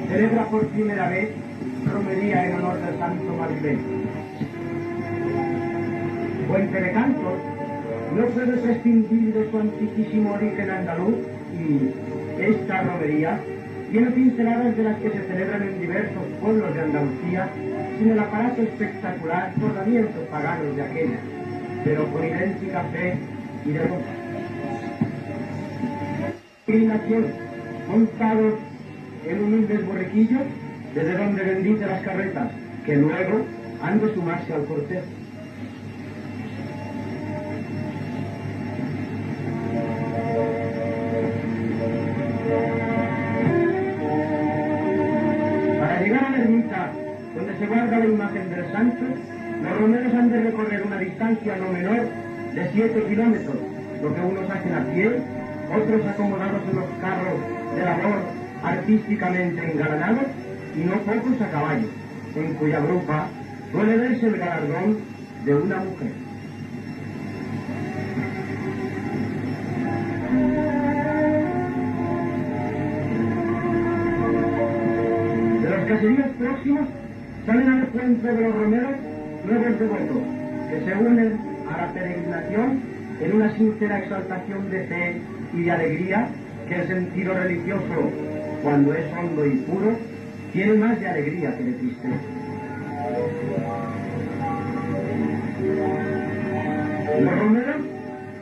celebra por primera vez romería en honor del santo Maribel. Puente de Cantos no puede prescindir de su antiquísimo origen andaluz y esta romería tiene pinceladas de las que se celebran en diversos pueblos de Andalucía sin el aparato espectacular tratamientos paganos de aquella, pero con idéntica fe y devota. Peregrinación, montados en humildes borriquillos, desde donde bendice las carretas, que luego han de sumarse al cortejo. Para llegar a la ermita, donde se guarda la imagen del santo, los romeros han de recorrer una distancia no menor de 7 kilómetros, lo que unos hacen a pie, otros acomodados en los carros de labor artísticamente engalanados y no pocos a caballo, en cuya grupa suele verse el galardón de una mujer. De los caseríos próximos salen al encuentro de los romeros nuevos devotos que se unen a la peregrinación en una sincera exaltación de fe y de alegría que el sentido religioso, cuando es hondo y puro, tiene más de alegría que de tristeza. Los romeros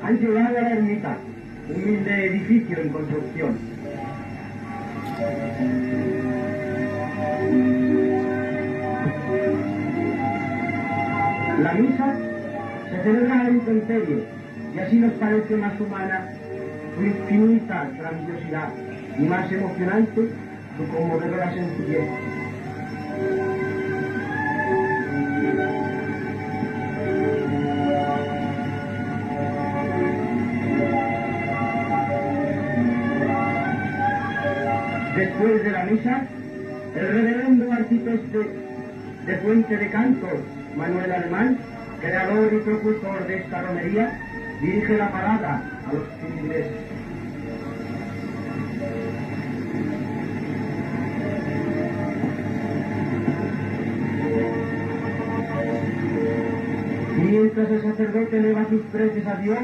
han llegado a la ermita, humilde edificio en construcción. La misa se celebra al intemperie y así nos parece más humana su infinita grandiosidad y más emocionante su conmovedora sencillez. Después de la misa, el reverendo arcipreste de Puente de Cantos, Manuel Alemán, creador y propulsor de esta romería, dirige la parada a los feligreses. Mientras el sacerdote eleva sus preces a Dios,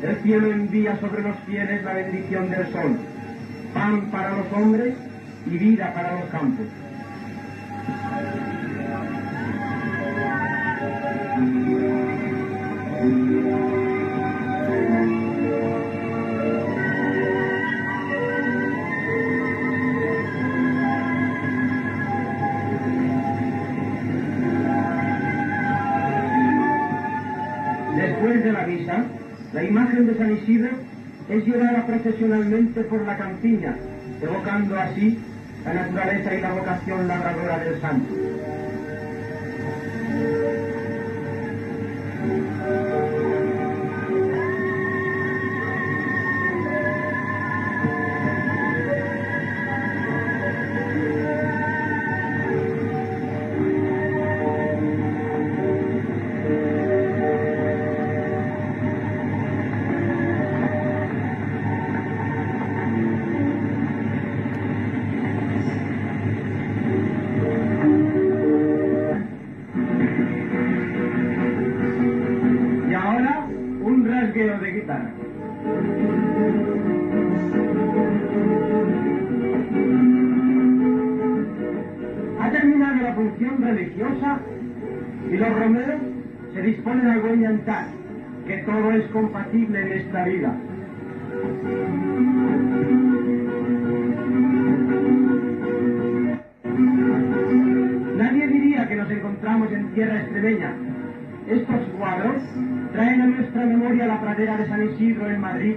el cielo envía sobre los fieles la bendición del sol, pan para los hombres y vida para los campos. Después de la misa, la imagen de San Isidro es llevada procesionalmente por la campiña, evocando así la naturaleza y la vocación labradora del santo. De guitarra. Ha terminado la función religiosa y los romeros se disponen a argumentar que todo es compatible en esta vida. Nadie diría que nos encontramos en tierra extremeña. Estos cuadros traen a nuestra memoria la pradera de San Isidro en Madrid,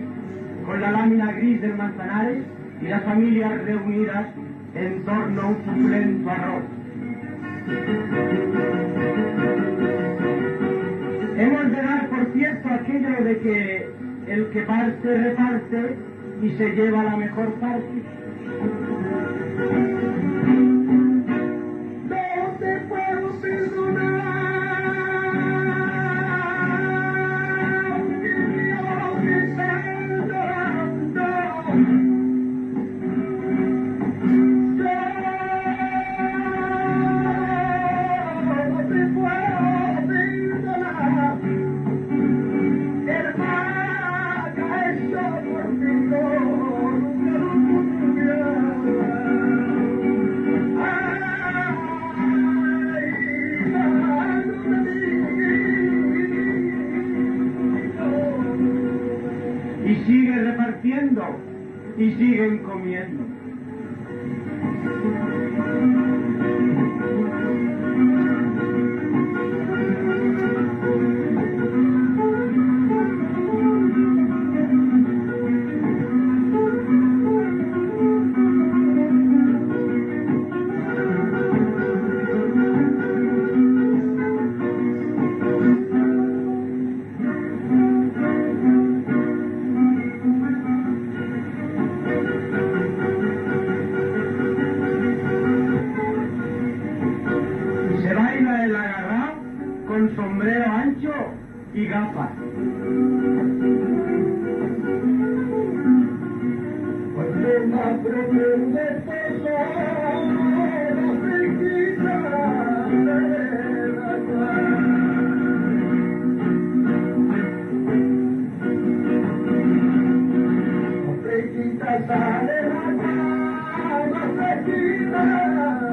con la lámina gris del Manzanares y las familias reunidas en torno a un suculento arroz. Hemos de dar por cierto aquello de que el que parte reparte y se lleva la mejor parte. No te puedo perdonar. No siguen comiendo. Se baila el agarrao con sombrero ancho y gafas. Porque más pretende la fresquita de la fresquita sale la fresquita de la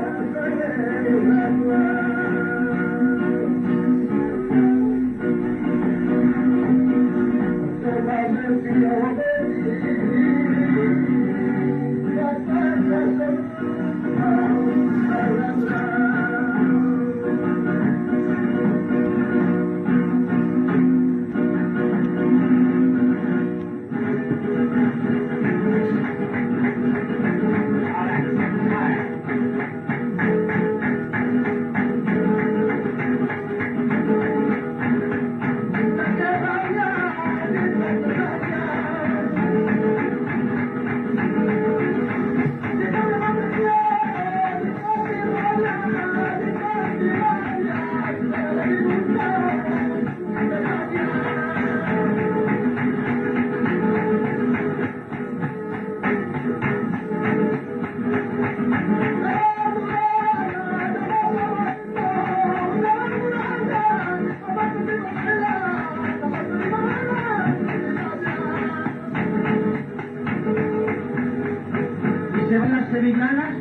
Se van las sevillanas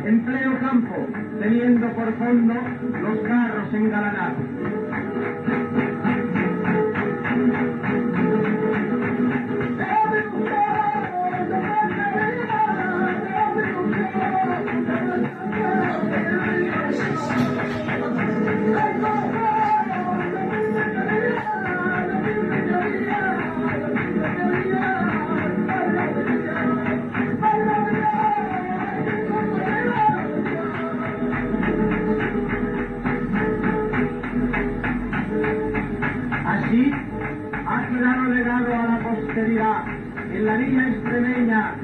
en pleno campo, teniendo por fondo los carros engalanados. Así ha quedado legado a la posteridad en la villa extremeña.